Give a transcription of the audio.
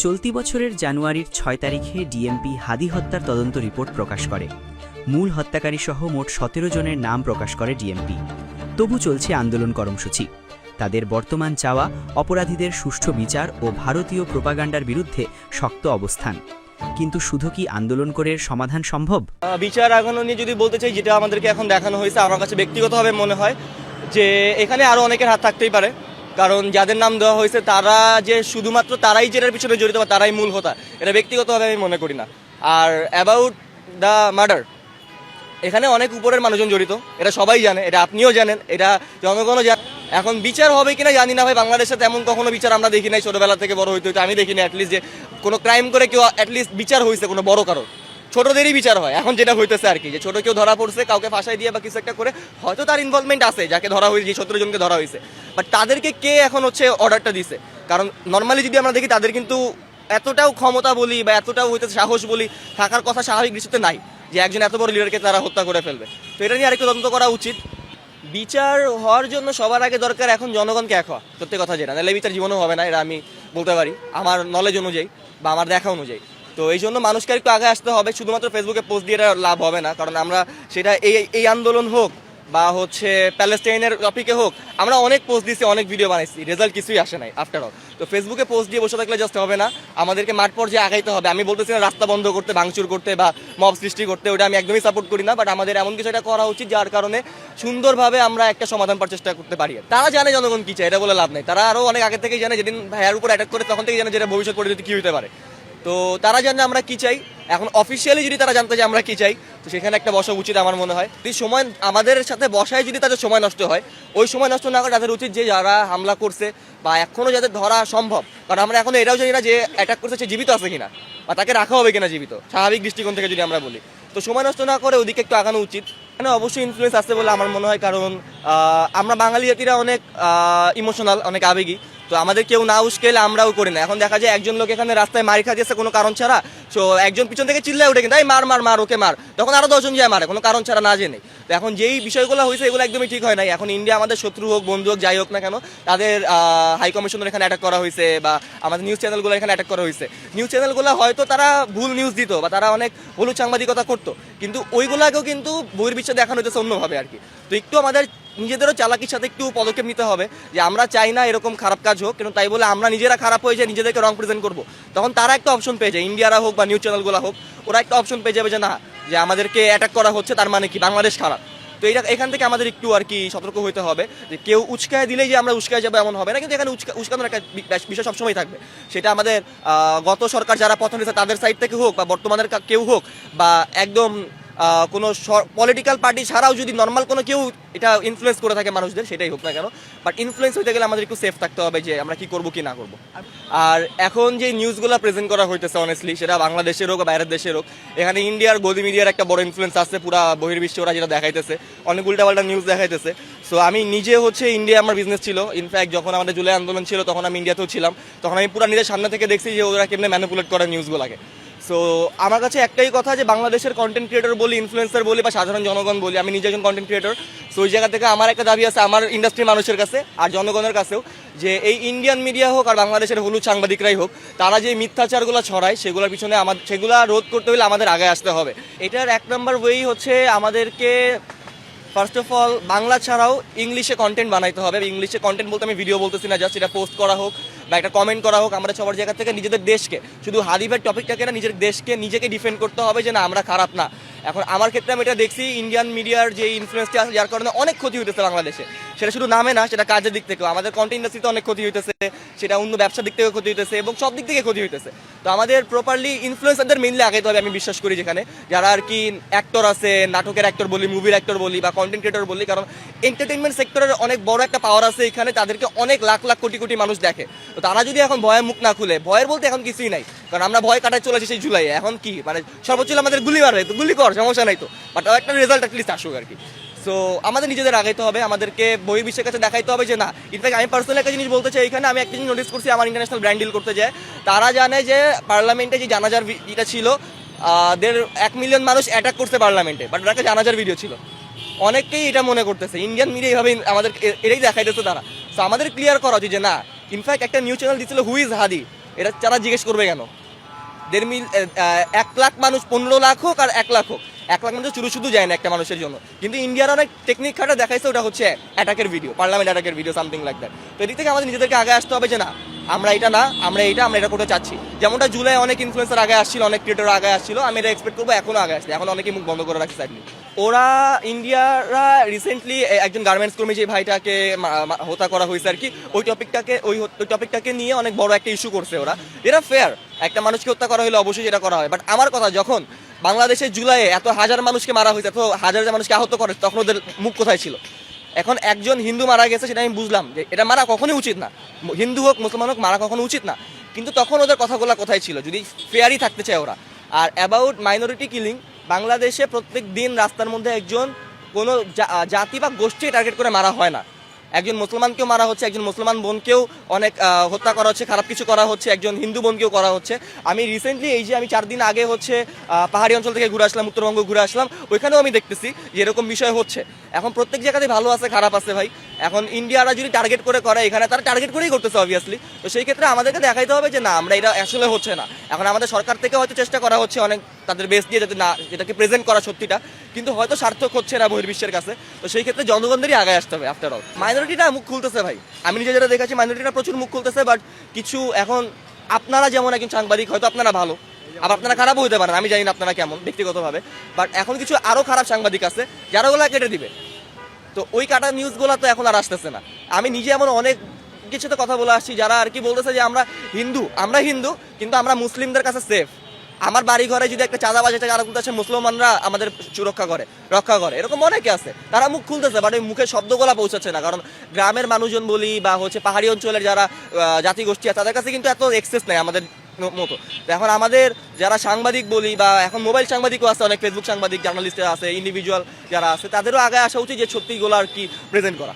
চলতি বছরের জানুয়ারির ৬ তারিখে ডিএমপি হাদি হত্যার তদন্ত রিপোর্ট প্রকাশ করে। মূল হত্যাকারী সহ মোট ১৭ জনের নাম প্রকাশ করে ডিএমপি। তবু চলছে আন্দোলন কর্মসূচি। তাদের বর্তমান চাওয়া অপরাধীদের সুষ্ঠু বিচার ও ভারতীয় প্রোপাগান্ডার বিরুদ্ধে শক্ত অবস্থান। কিন্তু শুধু কি আন্দোলন করে সমাধান সম্ভব? বিচার আগানো নিয়ে যদি বলতে চাই, যেটা আমাদেরকে এখন দেখানো হয়েছে, আমার কাছে ব্যক্তিগতভাবে মনে হয় যে এখানে আরও অনেকের হাত থাকতেই পারে। কারণ যাদের নাম দেওয়া হয়েছে তারা যে শুধুমাত্র তারাই যেটার পিছনে জড়িত বা তারাই মূল হোতা, এটা ব্যক্তিগতভাবে আমি মনে করি না। আর অ্যাবাউট দ্য মার্ডার, এখানে অনেক উপরের মানুষজন জড়িত, এটা সবাই জানে, এটা আপনিও জানেন, এটা জনগণও জানে। এখন বিচার হবে কিনা জানি না ভাই। বাংলাদেশে তেমন কখনো বিচার আমরা দেখি নাই, ছোটবেলা থেকে বড় হইতে হইতে আমি দেখিনি অ্যাটলিস্ট যে কোনো ক্রাইম করে কেউ অ্যাটলিস্ট বিচার হয়েছে কোনো বড় কারো। ছোটদেরই বিচার হয় এখন, যেটা হইতেছে আর কি, যে ছোট কেউ ধরা পড়ছে, কাউকে ফাঁসাই দিয়ে বা কিছু একটা করে, হয়তো তার ইনভলভমেন্ট আছে, যাকে ধরা হয়েছে, যে ১৭ জনকে ধরা হয়েছে, বাট তাদেরকে কে এখন হচ্ছে অর্ডারটা দিছে? কারণ নর্মালি যদি আমরা দেখি তাদের কিন্তু এতটাও ক্ষমতা বলি বা এতটাও হইতেছে সাহস বলি থাকার কথা স্বাভাবিক দৃষ্টিতে নাই, যে একজন এত বড় লিডারকে তারা হত্যা করে ফেলবে। তো এটা নিয়ে আরেকটু তদন্ত করা উচিত। বিচার হওয়ার জন্য সবার আগে দরকার এখন জনগণকে এক হওয়া, সত্যি কথা যেটা, নাহলে বিচার জীবনেও হবে না, এটা আমি বলতে পারি আমার নলেজ অনুযায়ী বা আমার দেখা অনুযায়ী। তো এই জন্য মানুষকে একটু আগে আসতে হবে। শুধুমাত্র ফেসবুকে পোস্ট দিয়ে লাভ হবে না, কারণ আমরা সেটা এই আন্দোলন হোক বা হচ্ছে প্যালেস্টাইনের টপিকে হোক, আমরা অনেক পোস্ট দিয়েছি, অনেক ভিডিও বানাইছি, রেজাল্ট কিছুই আসে নাই আফটার অল। তো ফেসবুকে পোস্ট দিয়ে বসে থাকলে জাস্ট হবে না, আমাদেরকে মাঠ পর্যায়ে আগাইতে হবে। আমি বলতেছি না রাস্তা বন্ধ করতে, ভাঙচুর করতে বা মব সৃষ্টি করতে, ওটা আমি একদমই সাপোর্ট করি না, বাট আমাদের এমন কিছু একটা করা উচিত যার কারণে সুন্দরভাবে আমরা একটা সমাধান পাওয়ার চেষ্টা করতে পারি। তারা জানে জনগণ কি চায়, এটা বলে লাভ নেই। তারা আরও অনেক আগে থেকেই জানে, যেদিন ভাইয়ার উপর অ্যাটাক করে তখন থেকেই জানে যেটা ভবিষ্যৎ পরিস্থিতি কী হতে পারে। তো তারা জানে আমরা কি চাই। এখন অফিসিয়ালি যদি তারা জানতে যে আমরা কি চাই, তো সেখানে একটা বসা উচিত আমার মনে হয়। যদি সময় আমাদের সাথে বসায় যদি তাদের সময় নষ্ট হয়, ওই সময় নষ্ট না করে তাদের উচিত যে যারা হামলা করছে বা এখনও যাদের ধরা সম্ভব, কারণ আমরা এখন এটাও জানি না যে অ্যাটাক করছে সে জীবিত আছে কিনা বা তাকে রাখা হবে কিনা জীবিত, স্বাভাবিক দৃষ্টিকোণ থেকে যদি আমরা বলি। তো সময় নষ্ট না করে ওদিকে একটু আগানো উচিত। এখানে অবশ্যই ইনফ্লুয়েন্স আছে বলে আমার মনে হয়, কারণ আমরা বাঙালি জাতিরা অনেক ইমোশনাল, অনেক আবেগী। তো আমাদের কেউ না উস্কেলে আমরাও করি না। এখন দেখা যায় একজন লোক এখানে রাস্তায় মারি খাইতেছে কোনো কারণ ছাড়া, তো একজন পিছন থেকে চিল্লায় উঠে কিন্তু এই মার মার মার, ওকে মার, তখন আরও 10 জন যায় মারে কোনো কারণ ছাড়া না জেনে। তো এখন যেই বিষয়গুলো হয়েছে এগুলো একদমই ঠিক হয় নাই। এখন ইন্ডিয়া আমাদের শত্রু হোক, বন্ধু হোক, যাই হোক না কেন, তাদের হাই কমিশনের এখানে অ্যাটাক করা হয়েছে বা আমাদের নিউজ চ্যানেলগুলো এখানে অ্যাটাক করা হয়েছে। নিউজ চ্যানেলগুলো হয়তো তারা ভুল নিউজ দিত বা তারা অনেক হলুদ সাংবাদিকতা করতো, কিন্তু ওইগুলাকেও কিন্তু বহির্বিশ্বে দেখানো হইতেছে অন্যভাবে আর কি। তো একটু আমাদের নিজেদেরও চালাকির সাথে একটু পদক্ষেপ নিতে হবে, যে আমরা চাই না এরকম খারাপ কাজ হোক, কিন্তু তাই বলে আমরা নিজেরা খারাপ হয়ে যাই, নিজেদেরকে রং প্রেজেন্ট করবো, তখন তারা একটা অপশন পেয়ে যায়, ইন্ডিয়ারা হোক বা নিউজ চ্যানেলগুলো হোক, ওরা একটা অপশন পেয়ে যাবে যে না, যে আমাদেরকে অ্যাটাক করা হচ্ছে, তার মানে কি বাংলাদেশ খারাপ। তো এখান থেকে আমাদের একটু আর কি সতর্ক হতে হবে, যে কেউ উস্কায় দিলেই যে আমরা উস্কায় যাবো এমন হবে না, কিন্তু এখানে উস্কানোর একটা বিষয় সবসময় থাকবে। সেটা আমাদের গত সরকার যারা পতন হয়েছে তাদের সাইড থেকে হোক বা বর্তমানের কেউ হোক, বা একদম কোনো পলিটিক্যাল পার্টি ছাড়াও যদি নর্মাল কোনো কেউ এটা ইনফ্লুয়েন্স করে থাকে মানুষদের, সেটাই হোক না কেন, বাট ইনফ্লুয়েন্স হতে গেলে আমাদের একটু সেফ থাকতে হবে যে আমরা কি করবো কি না করবো। আর এখন যে নিউজগুলো প্রেজেন্ট করা হইতেছে অনেস্টলি, সেটা বাংলাদেশের হোক বাইরের দেশের হোক, এখানে ইন্ডিয়ার গদি মিডিয়ার একটা বড় ইনফ্লুয়েন্স আছে, পুরা বহির্বিশ্বে ওরা যেটা দেখাইতেছে, অনেক উল্টাপাল্টা নিউজ দেখাইতেছে। সো আমি নিজে হচ্ছে ইন্ডিয়া আমার বিজনেস ছিল, ইনফ্যাক্ট যখন আমাদের জুলাই আন্দোলন ছিল তখন আমি ইন্ডিয়াতেও ছিলাম, তখন আমি পুরো নিজের সামনে থেকে দেখছি যে ওরা কেমনে ম্যানিপুলেট করে নিউজগুলোকে। সো আমার কাছে একটাই কথা, যে বাংলাদেশের কন্টেন্ট ক্রিয়েটর বলি, ইনফ্লুয়েন্সার বলি বা সাধারণ জনগণ বলি, আমি নিজে একজন কন্টেন্ট ক্রিয়েটর। সো ওই জায়গা থেকে আমার একটা দাবি আছে আমার ইন্ডাস্ট্রির মানুষের কাছে আর জনগণের কাছেও, যে এই ইন্ডিয়ান মিডিয়া হোক আর বাংলাদেশের হলুদ সাংবাদিকরাই হোক, তারা যে মিথ্যাচারগুলো ছড়ায় সেগুলোর পিছনে সেগুলো রোধ করতে হলে আমাদের আগে আসতে হবে। এটার এক নম্বর ওয়েই হচ্ছে আমাদেরকে ফার্স্ট অফ অল বাংলা ছাড়াও ইংলিশে কন্টেন্ট বানাইতে হবে। ইংলিশে কন্টেন্ট বলতে আমি ভিডিও বলতেছি না, জাস্ট এটা পোস্ট করা হোক বা একটা কমেন্ট করা হোক, আমরা সবার জায়গা থেকে নিজেদের দেশকে, শুধু হাদিফের টপিকটাকে না, নিজের দেশকে নিজেকে ডিফেন্ড করতে হবে যে না আমরা খারাপ না। এখন আমার ক্ষেত্রে আমি এটা দেখছি, ইন্ডিয়ান মিডিয়ার যে ইনফ্লুয়েন্সটা আছে যার কারণে অনেক ক্ষতি হইতেছে বাংলাদেশে, সেটা শুধু নামে না, সেটা কাজের দিক থেকেও, আমাদের কন্টেন্ট ইন্ডাস্ট্রিতে অনেক ক্ষতি হইতেছে, সেটা অন্য ব্যবসার দিক থেকেও ক্ষতি হইতেছে এবং সব দিক থেকে ক্ষতি হইতেছে। তো আমাদের প্রপারলি ইনফ্লুয়েন্সারদের মেইনলি আগাইতে হবে, আমি বিশ্বাস করি, যেখানে যারা আর কি অ্যাক্টর আছে, নাটকের অ্যাক্টর বলি, মুভির অ্যাক্টর বলি বা কন্টেন্ট ক্রিয়েটর বলি, কারণ এন্টারটেনমেন্ট সেক্টরের অনেক বড় একটা পাওয়ার আছে এখানে, তাদেরকে অনেক লাখ লাখ কোটি কোটি মানুষ দেখে। তো তারা যদি এখন ভয়ে মুখ না খুলে, ভয়ের বলতে এখন কিছুই নাই, কারণ আমরা ভয় কাটায় চলেছি সেই জুলাই, এখন কি মানে সর্বোচ্চ আমাদের গুলি মারবে, তো গুলি কর, সমস্যা নাই, তো বাট একটা রেজাল্ট অ্যাটলিস্ট আসুক আর কি। সো আমাদের নিজেদের আগাইতে হবে, আমাদেরকে বহির্বিশ্বের কাছে দেখাইতে হবে যে না। ইনফ্যাক্ট আমি পার্সোনালি একটা জিনিস বলতে চাই, এখানে আমি একটা জিনিস নোটিস করছি, আমার ইন্টারন্যাশনাল ব্র্যান্ড ডিল করতে যায়, তারা জানে যে পার্লামেন্টে যে জানাজার এটা ছিল, 1 মিলিয়ন মানুষ অ্যাটাক করছে পার্লামেন্টে, বাট ওরা একটা জানাজার ভিডিও ছিল। অনেকেই এটা মনে করতেছে, ইন্ডিয়ান মিডিয়া এইভাবে আমাদের এটাই দেখাইতেছে তারা। সো আমাদের ক্লিয়ার করা উচিত যে না, ইনফ্যাক্ট একটা নিউজ চ্যানেল দিচ্ছিল হু ইজ হাদি, এটা তারা জিজ্ঞেস করবে কেন? 1 লাখ মানুষ 15 লাখ হোক আর 1 লাখ হোক, 1 লাখ মানুষ শুধু যায় না একটা মানুষের জন্য, কিন্তু ইন্ডিয়ার অনেক টেকনিক খাটা দেখাইছে, ওটা হচ্ছে অ্যাটাকের ভিডিও, পার্লামেন্ট অ্যাটাকের ভিডিও, সামথিং লাইক দ্যাট। তো এদিক থেকে আমাদের নিজেদেরকে আগে আসতে হবে যে না, আমরা এটা না, আমরা এটা করতে চাচ্ছি। যেমনটা জুলাই অনেক ইনফ্লুয়েন্সার আগে আসছিল, অনেক ক্রিয়েটর আগে আসছিল, আমি এটা এক্সপেক্ট করবো এখনো আগে আসছে, এখন অনেকেই মুখ বন্ধ করে রাখছে সাইডলি। ওরা ইন্ডিয়ারা রিসেন্টলি একজন গার্মেন্টস কর্মী যে ভাইটাকে হত্যা করা হয়েছে আর কি, ওই টপিকটাকে নিয়ে অনেক বড় একটা ইস্যু করছে ওরা। এটা ফেয়ার, একটা মানুষকে হত্যা করা হলে অবশ্যই এটা করা হয়, বাট আমার কথা, যখন বাংলাদেশের জুলাইয়ে এত হাজার মানুষকে মারা হয়েছে, এত হাজার মানুষকে আহত করে, তখন ওদের মুখ কোথায় ছিল? এখন একজন হিন্দু মারা গেছে, সেটা আমি বুঝলাম যে এটা মারা কখনোই উচিত না, হিন্দু হোক মুসলমান হোক, মারা কখনো উচিত না, কিন্তু তখন ওদের কথাগুলো কোথায় ছিল? যদি ফেয়ারই থাকতে চায় ওরা। আর অ্যাবাউট মাইনরিটি কিলিং, বাংলাদেশে প্রত্যেক দিন রাস্তার মধ্যে একজন কোনো জাতি বা গোষ্ঠী টার্গেট করে মারা হয় না, একজন মুসলমানকেও মারা হচ্ছে, একজন মুসলমান বোনকেও অনেক হত্যা করা হচ্ছে, খারাপ কিছু করা হচ্ছে, একজন হিন্দু বোনকেও করা হচ্ছে। আমি রিসেন্টলি এই যে আমি 4 দিন আগে হচ্ছে পাহাড়ি অঞ্চল থেকে ঘুরে আসলাম, উত্তরবঙ্গ ঘুরে আসলাম, ওইখানেও আমি দেখতেছি যে এরকম বিষয় হচ্ছে। এখন প্রত্যেক জায়গাতে ভালো আছে খারাপ আছে ভাই, এখন ইন্ডিয়ারা যদি টার্গেট করে এখানে তারা টার্গেট করেই করতেছে অবভিয়াসলি। তো সেই ক্ষেত্রে আমাদেরকে দেখাইতে হবে যে না, আমরা এটা আসলে হচ্ছে না। এখন আমাদের সরকার থেকে হয়তো চেষ্টা করা হচ্ছে অনেক তাদের বেস দিয়ে, যাতে না যেটাকে প্রেজেন্ট করা সত্যিটা, কিন্তু হয়তো সার্থক হচ্ছে না বহির্বিশ্বের কাছে। তো সেই ক্ষেত্রে জনগণদেরই আগে আসতে হবে। আফটার অল মাইনরিটিটা মুখ খুলতেছে ভাই, আমি নিজে যেটা দেখেছি মাইনরিটিটা প্রচুর মুখ খুলতেছে, বাট কিছু এখন আপনারা যেমন একজন সাংবাদিক, হয়তো আপনারা ভালো, আবার আপনারা খারাপও হতে পারেন, আমি জানি না আপনারা কেমন ব্যক্তিগতভাবে, বাট এখন কিছু আরও খারাপ সাংবাদিক আছে যারা ওগুলা কেটে দিবে। তো ওই কাটা নিউজগুলো তো এখন আর আসতেছে না। আমি নিজে এমন অনেক কিছুতে কথা বলে আসছি যারা আর কি বলতেছে যে আমরা হিন্দু কিন্তু আমরা মুসলিমদের কাছে সেফ। আমার বাড়ি ঘরে যদি একটা চাঁদাবাজ একটা যারা বলতেছে মুসলমানরা আমাদের রক্ষা করে, এরকম অনেকে আছে, তারা মুখ খুলতেছে, বাট ওই মুখের শব্দগুলা পৌঁছাচ্ছে না। কারণ গ্রামের মানুষজন বলি বা হচ্ছে পাহাড়ি অঞ্চলের যারা জাতিগোষ্ঠী আছে, তাদের কাছে কিন্তু এত এক্সেস নেই আমাদের মতো। তো এখন আমাদের যারা সাংবাদিক বলি, বা এখন মোবাইল সাংবাদিকও আছে, অনেক ফেসবুক সাংবাদিক, জার্নালিস্ট আছে, ইন্ডিভিজুয়াল যারা আছে, তাদেরও আগে আসা উচিত যে সত্যিগুলো আর কি প্রেজেন্ট করা।